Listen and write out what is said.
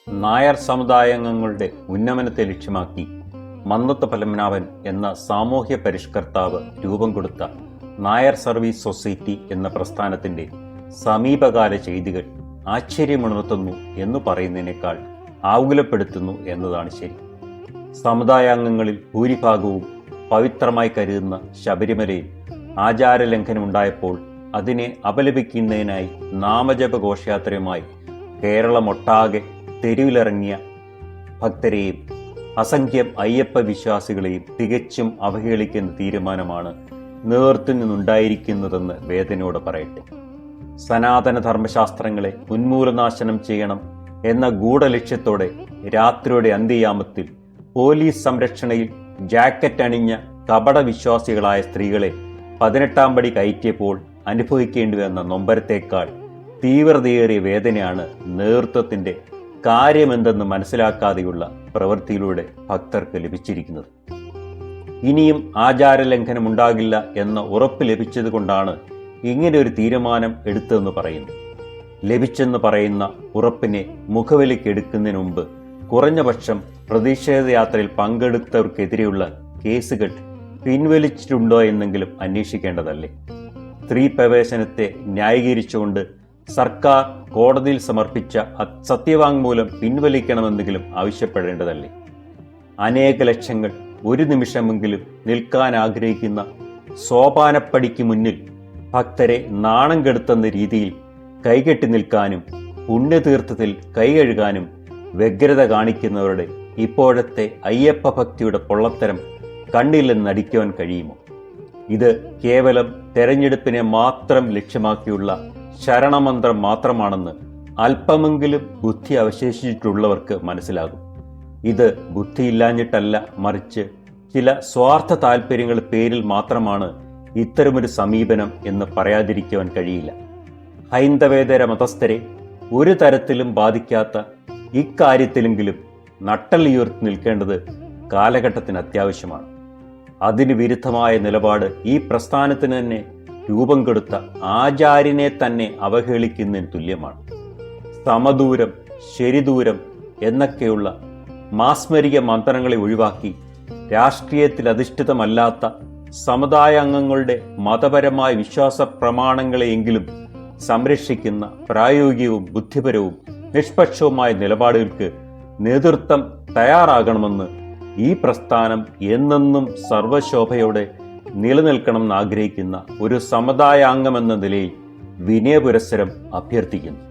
നായർ സമുദായാംഗങ്ങളുടെ ഉന്നമനത്തെ ലക്ഷ്യമാക്കി മന്നത്ത് പത്മനാഭൻ എന്ന സാമൂഹ്യ പരിഷ്കർത്താവ് രൂപം കൊടുത്ത നായർ സർവീസ് സൊസൈറ്റി എന്ന പ്രസ്ഥാനത്തിൻ്റെ സമീപകാല ചെയ്തികൾ ആശ്ചര്യമുണർത്തുന്നു എന്ന് പറയുന്നതിനേക്കാൾ ആകുലപ്പെടുത്തുന്നു എന്നതാണ് ശരി. സമുദായാംഗങ്ങളിൽ ഭൂരിഭാഗവും പവിത്രമായി കരുതുന്ന ശബരിമലയിൽ ആചാരലംഘനമുണ്ടായപ്പോൾ അതിനെ അപലപിക്കുന്നതിനായി നാമജപ ഘോഷയാത്രയുമായി കേരളമൊട്ടാകെ തെരുവിലിറങ്ങിയ ഭക്തരെയും അസംഖ്യം അയ്യപ്പ വിശ്വാസികളെയും തികച്ചും അവഹേളിക്കുന്ന തീരുമാനമാണ് നേതൃത്വത്തിൽ നിന്നുണ്ടായിരിക്കുന്നതെന്ന് വേദനയോടെ പറയട്ടെ. സനാതന ധർമ്മശാസ്ത്രങ്ങളെ ഉന്മൂലനാശനം ചെയ്യണം എന്ന ഗൂഢലക്ഷ്യത്തോടെ രാത്രിയുടെ അന്ത്യയാമത്തിൽ പോലീസ് സംരക്ഷണയിൽ ജാക്കറ്റ് അണിഞ്ഞ കപട വിശ്വാസികളായ സ്ത്രീകളെ 18-ാം പടി കയറ്റിയപ്പോൾ അനുഭവിക്കേണ്ടി വന്ന നൊമ്പരത്തേക്കാൾ തീവ്രതയേറിയ വേദനയാണ് നേതൃത്വത്തിൻ്റെ കാര്യമെന്തെന്ന് മനസ്സിലാക്കാതെയുള്ള പ്രവൃത്തിയിലൂടെ ഭക്തർക്ക് ലഭിച്ചിരിക്കുന്നത്. ഇനിയും ആചാരലംഘനം ഉണ്ടാകില്ല എന്ന ഉറപ്പ് ലഭിച്ചതുകൊണ്ടാണ് ഇങ്ങനെ ഒരു തീരുമാനം എടുത്തതെന്ന് പറയുന്നു. ലഭിച്ചെന്ന് പറയുന്ന ഉറപ്പിനെ മുഖവിലക്കെടുക്കുന്നതിന് മുമ്പ് കുറഞ്ഞപക്ഷം പ്രതിഷേധ യാത്രയിൽ പങ്കെടുത്തവർക്കെതിരെയുള്ള കേസുകൾ പിൻവലിച്ചിട്ടുണ്ടോ എന്നെങ്കിലും അന്വേഷിക്കേണ്ടതല്ലേ? സ്ത്രീ പ്രവേശനത്തെ ന്യായീകരിച്ചുകൊണ്ട് സർക്കാർ കോടതിയിൽ സമർപ്പിച്ച സത്യവാങ്മൂലം പിൻവലിക്കണമെന്നെങ്കിലും ആവശ്യപ്പെടേണ്ടതല്ലേ? അനേക ലക്ഷങ്ങൾ ഒരു നിമിഷമെങ്കിലും നിൽക്കാൻ ആഗ്രഹിക്കുന്ന സോപാനപ്പടിക്ക് മുന്നിൽ ഭക്തരെ നാണം കെടുത്തുന്ന രീതിയിൽ കൈകെട്ടി നിൽക്കാനും പുണ്യതീർത്ഥത്തിൽ കൈകഴുകാനും വ്യഗ്രത കാണിക്കുന്നവരുടെ ഇപ്പോഴത്തെ അയ്യപ്പ ഭക്തിയുടെ പൊള്ളത്തരം കണ്ടില്ലെന്ന് നടിക്കുവാൻ കഴിയുമോ? ഇത് കേവലം തെരഞ്ഞെടുപ്പിനെ മാത്രം ലക്ഷ്യമാക്കിയുള്ള ശരണമന്ത്രം മാത്രമാണെന്ന് അല്പമെങ്കിലും ബുദ്ധി അവശേഷിച്ചിട്ടുള്ളവർക്ക് മനസ്സിലാകും. ഇത് ബുദ്ധിയില്ലാഞ്ഞിട്ടല്ല, മറിച്ച് ചില സ്വാർത്ഥ താല്പര്യങ്ങൾ പേരിൽ മാത്രമാണ് ഇത്തരമൊരു സമീപനം എന്ന് പറയാതിരിക്കുവാൻ കഴിയില്ല. ഹൈന്ദവേതര മതസ്ഥരെ ഒരു തരത്തിലും ബാധിക്കാത്ത ഇക്കാര്യത്തിലെങ്കിലും നട്ടലുയർത്തി നിൽക്കേണ്ടത് കാലഘട്ടത്തിന് അത്യാവശ്യമാണ്. അതിന് വിരുദ്ധമായ നിലപാട് ഈ പ്രസ്ഥാനത്തിന് തന്നെ രൂപം കൊടുത്ത ആചാര്യനെ തന്നെ അവഹേളിക്കുന്നതിന് തുല്യമാണ്. സമദൂരം, ശരിദൂരം എന്നൊക്കെയുള്ള മാസ്മരിക മന്ത്രങ്ങളെ ഒഴിവാക്കി രാഷ്ട്രീയത്തിൽ അധിഷ്ഠിതമല്ലാത്ത സമുദായ അംഗങ്ങളുടെ മതപരമായ വിശ്വാസ പ്രമാണങ്ങളെയെങ്കിലും സംരക്ഷിക്കുന്ന പ്രായോഗികവും ബുദ്ധിപരവും നിഷ്പക്ഷവുമായ നിലപാടുകൾക്ക് നേതൃത്വം തയ്യാറാകണമെന്ന് ഈ പ്രസ്ഥാനം എന്നെന്നും സർവശോഭയോടെ നിലനിൽക്കണമെന്ന് ആഗ്രഹിക്കുന്ന ഒരു സമുദായാംഗമെന്ന നിലയിൽ വിനയപുരസ്സരം അഭ്യർത്ഥിക്കുന്നു.